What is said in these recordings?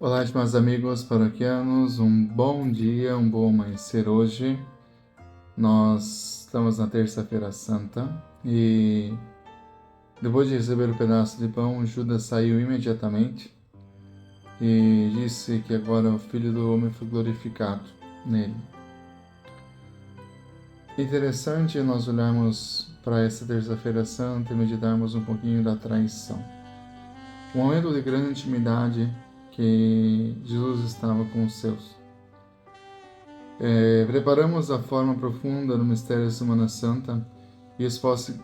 Olá, meus amigos paroquianos, um bom dia, um bom amanhecer hoje. Nós estamos na Terça-feira Santa e depois de receber o pedaço de pão, Judas saiu imediatamente e disse que agora o Filho do Homem foi glorificado nele. Interessante nós olharmos para essa Terça-feira Santa e meditarmos um pouquinho da traição. Um momento de grande intimidade que Jesus estava com os seus. Preparamos a forma profunda no mistério da Semana Santa e isso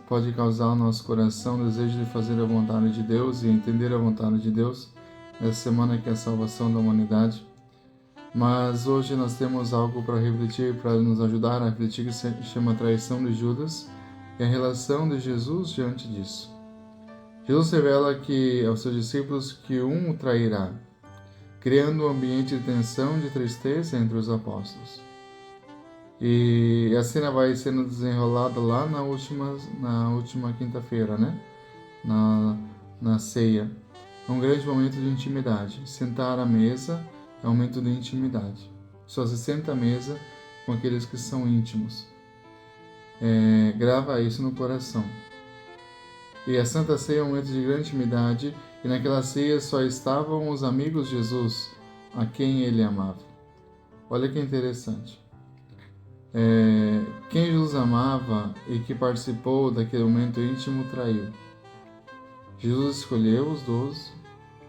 pode causar ao nosso coração o desejo de fazer a vontade de Deus e entender a vontade de Deus nessa semana que é a salvação da humanidade. Mas hoje nós temos algo para refletir, para nos ajudar a refletir, que se chama a traição de Judas e a relação de Jesus diante disso. Jesus revela aos seus discípulos que um o trairá, criando um ambiente de tensão e de tristeza entre os apóstolos. E a cena vai sendo desenrolada lá na última quinta-feira, né? Na ceia. É um grande momento de intimidade. Sentar à mesa é um momento de intimidade. Só se senta à mesa com aqueles que são íntimos. Grava isso no coração. E a Santa Ceia é um momento de grande intimidade, e naquela ceia só estavam os amigos de Jesus, a quem ele amava. Olha que interessante. Quem Jesus amava e que participou daquele momento íntimo traiu. Jesus escolheu os 12,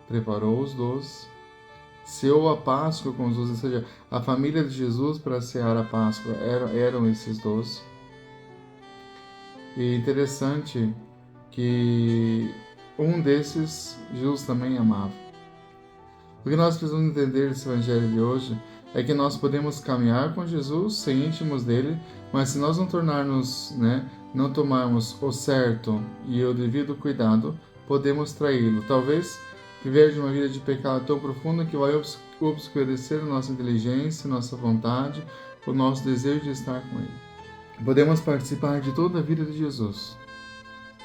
preparou os 12, ceou a Páscoa com os 12, ou seja, a família de Jesus para cear a Páscoa eram esses 12. E interessante que um desses Jesus também amava. O que nós precisamos entender desse evangelho de hoje é que nós podemos caminhar com Jesus, ser íntimos dele, mas se nós não não tomarmos o certo e o devido cuidado, podemos traí-lo. Talvez viver de uma vida de pecado tão profunda que vai obscurecer a nossa inteligência, nossa vontade, o nosso desejo de estar com ele. Podemos participar de toda a vida de Jesus,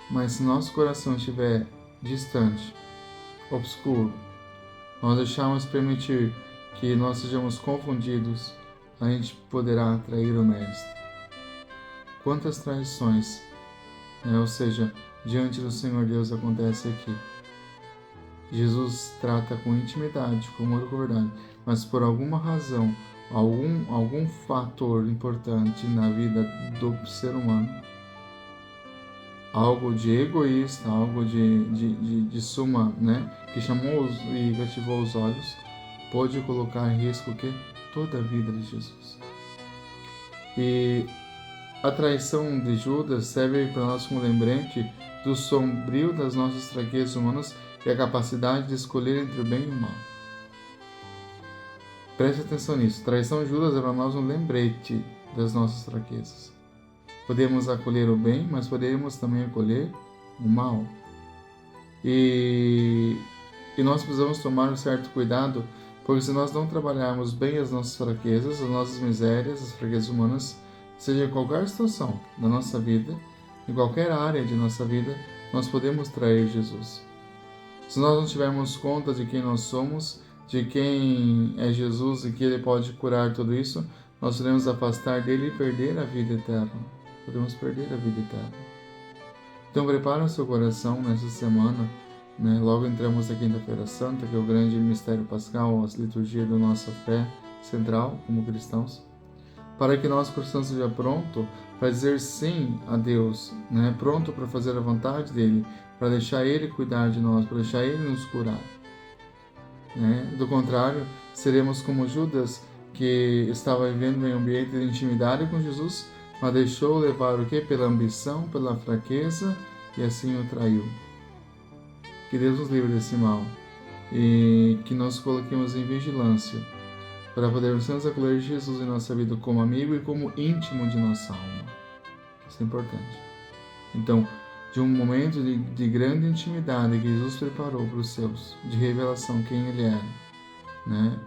mas se nosso coração estiver distante, obscuro, nós deixarmos permitir que nós sejamos confundidos, a gente poderá trair o Mestre. Quantas traições, ou seja, diante do Senhor Deus acontece aqui. Jesus trata com intimidade, com amor e com verdade, mas por alguma razão, algum fator importante na vida do ser humano, algo de egoísta, algo de suma, que chamou e cativou os olhos, pode colocar em risco toda a vida de Jesus. E a traição de Judas serve para nós como lembrete do sombrio das nossas fraquezas humanas e a capacidade de escolher entre o bem e o mal. Preste atenção nisso. Traição de Judas é para nós um lembrete das nossas fraquezas. Podemos acolher o bem, mas podemos também acolher o mal. E nós precisamos tomar um certo cuidado, porque se nós não trabalharmos bem as nossas fraquezas, as nossas misérias, as fraquezas humanas, seja em qualquer situação da nossa vida, em qualquer área de nossa vida, nós podemos trair Jesus. Se nós não tivermos conta de quem nós somos, de quem é Jesus e que Ele pode curar tudo isso, nós podemos afastar dele e perder a vida eterna. Podemos perder a vida eterna. Então prepara o seu coração nessa semana, Logo entramos na Quinta-feira Santa, que é o grande mistério pascal, a liturgia da nossa fé central como cristãos, para que nosso coração seja pronto para dizer sim a Deus, pronto para fazer a vontade dele, para deixar Ele cuidar de nós, para deixar Ele nos curar. Do contrário, seremos como Judas, que estava vivendo em um ambiente de intimidade com Jesus, mas deixou levar pela ambição, pela fraqueza, e assim o traiu. Que Deus nos livre desse mal e que nós coloquemos em vigilância para podermos nos acolher Jesus em nossa vida como amigo e como íntimo de nossa alma. Isso é importante. Então, de um momento de grande intimidade que Jesus preparou para os seus, de revelação quem Ele era,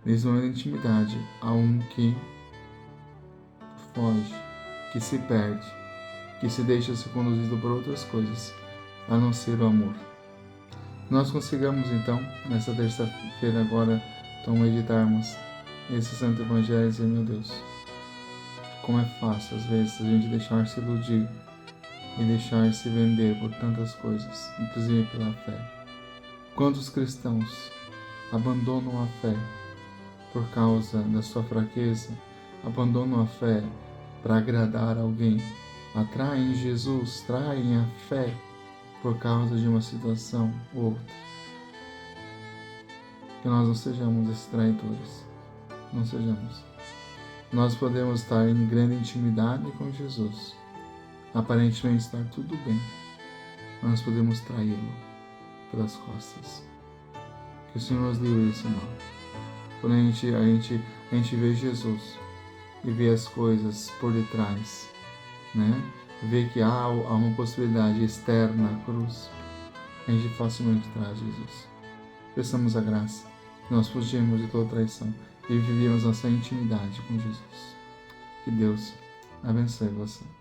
nesse momento de intimidade, há um que foge, que se perde, que se deixa ser conduzido por outras coisas, a não ser o amor. Nós consigamos então, nessa terça-feira agora, então meditarmos esse Santo Evangelho e dizer, meu Deus, como é fácil às vezes a gente deixar-se iludir e deixar-se vender por tantas coisas, inclusive pela fé. Quantos cristãos abandonam a fé por causa da sua fraqueza, abandonam a fé para agradar alguém, atraem Jesus, traem a fé por causa de uma situação ou outra. Que nós não sejamos esses traidores, não sejamos. Nós podemos estar em grande intimidade com Jesus, aparentemente estar tudo bem, mas nós podemos traí-lo pelas costas. Que o Senhor nos livre desse mal. Quando a gente vê Jesus e vê as coisas por detrás, né? Vê que há uma possibilidade externa à cruz, a gente facilmente traz Jesus. Peçamos a graça que nós fugimos de toda traição e vivemos nossa intimidade com Jesus. Que Deus abençoe você.